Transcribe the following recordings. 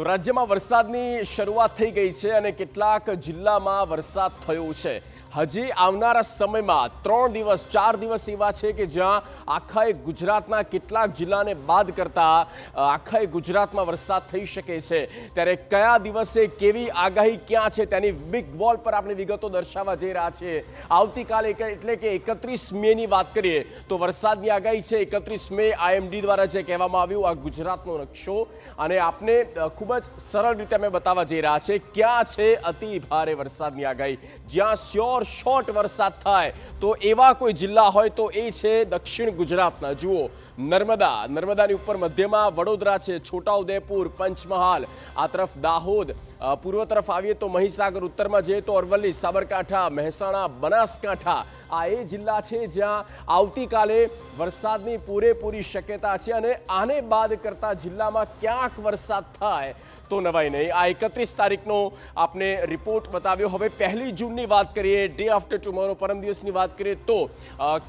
તો રાજ્યમાં વરસાદની શરૂઆત થઈ ગઈ છે અને કેટલાક જિલ્લામાં વરસાદ થયો છે। હજી આવનારા સમયમાં 3 દિવસ 4 દિવસ એવા છે કે જ્યાં આખા ગુજરાતના કેટલાક જિલ્લાને બાદ કરતા આખા ગુજરાતમાં વરસાદ થઈ શકે છે। ત્યારે કયા દિવસે કેવી આગાહી ક્યાં છે તેની બિગ વોલ પર આપણે વિગતો દર્શાવવા જઈ રહ્યા છીએ। આવતીકાલે એટલે કે 31 મેની વાત કરીએ તો વરસાદની આગાહી છે 31 મે આઈએમડી દ્વારા જે કહેવામાં આવ્યું આ ગુજરાતનો નકશો અને આપને ખૂબ જ સરળ રીતે અમે બતાવવા જઈ રહ્યા છે ક્યાં છે અતિ ભારે વરસાદની આગાહી જ્યાં શ્યોર શોર્ટ વરસાદ થાય તો એવા કોઈ જિલ્લા હોય તો એ છે દક્ષિણ ગુજરાતના। જુઓ નર્મદાની ઉપર મધ્યમાં વડોદરા છે, છોટાઉદેપુર, પંચમહાલ, આ તરફ દાહોદ, પૂર્વ તરફ આવીએ તો મહીસાગર, ઉત્તરમાં જઈએ તો અરવલ્લી, સાબરકાંઠા, મહેસાણા, બનાસકાંઠા આ એ જિલ્લા છે જ્યાં આવતીકાલે વરસાદની પૂરેપૂરી શક્યતા છે અને આને બાદ કરતા જિલ્લામાં ક્યાંક વરસાદ થાય તો નવાઈ નહીં। આ 31 તારીખનો આપને રિપોર્ટ બતાવ્યો। હવે 1 જૂનની વાત કરીએ, ડે આફ્ટર ટુમોરો, પરમ દિવસની વાત કરીએ તો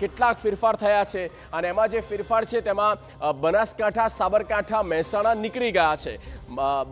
કેટલાક ફેરફાર થયા છે અને એમાં જે ફેરફાર છે તેમાં બનાસકાંઠા, સાબરકાંઠા, મહેસાણા નીકળી ગયા છે।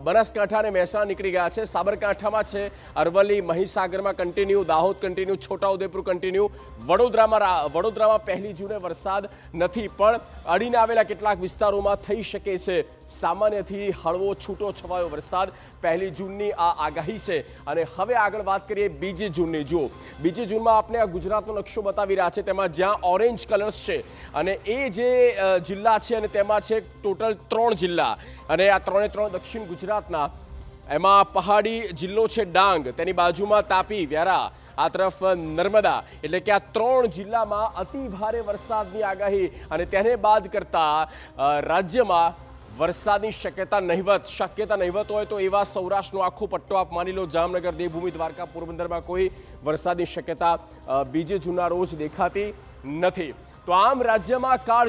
બનાસકાંઠા અને મહેસાણા નીકળી ગયા છે। સાબરકાંઠામાં છે અરવલ્લી, મહીસાગરમાં continue, Dahod continue, Chhota Udepur continue, વડોદરામાં 1 જૂને વરસાદ નથી પણ અડીને આવેલા કેટલાક વિસ્તારોમાં થઈ શકે છે સામાન્યથી હળવો છૂટો છવાયો વરસાદ। 1 જૂનની આ આગાહી છે અને હવે આગળ વાત કરીએ 2 જૂનની। જુઓ 2 જૂનમાં આપણે આ ગુજરાતનો નકશો બતાવી રહ્યા છે તેમાં જ્યાં ઓરેન્જ કલર્સ છે અને એ જે જિલ્લા છે અને તેમાં છે ટોટલ 3 જિલ્લા અને આ 3 દક્ષિણ ગુજરાતના। એમાં પહાડી જિલ્લો છે ડાંગ, તેની બાજુમાં તાપી, વ્યારા, આ તરફ નર્મદા, એટલે કે આ 3 જિલ્લામાં અતિ ભારે વરસાદની આગાહી અને તેને બાદ કરતા રાજ્યમાં વરસાદની શક્યતા નહિવત હોય તો એવા સૌરાષ્ટ્રનો આખો પટ્ટો આપ માની લો, જામનગર, દેવભૂમિ, દ્વારકા, પોરબંદરમાં કોઈ વરસાદની શક્યતા 2 જૂનના રોજ દેખાતી નથી। તો આમ રાજ્યમાં કાળ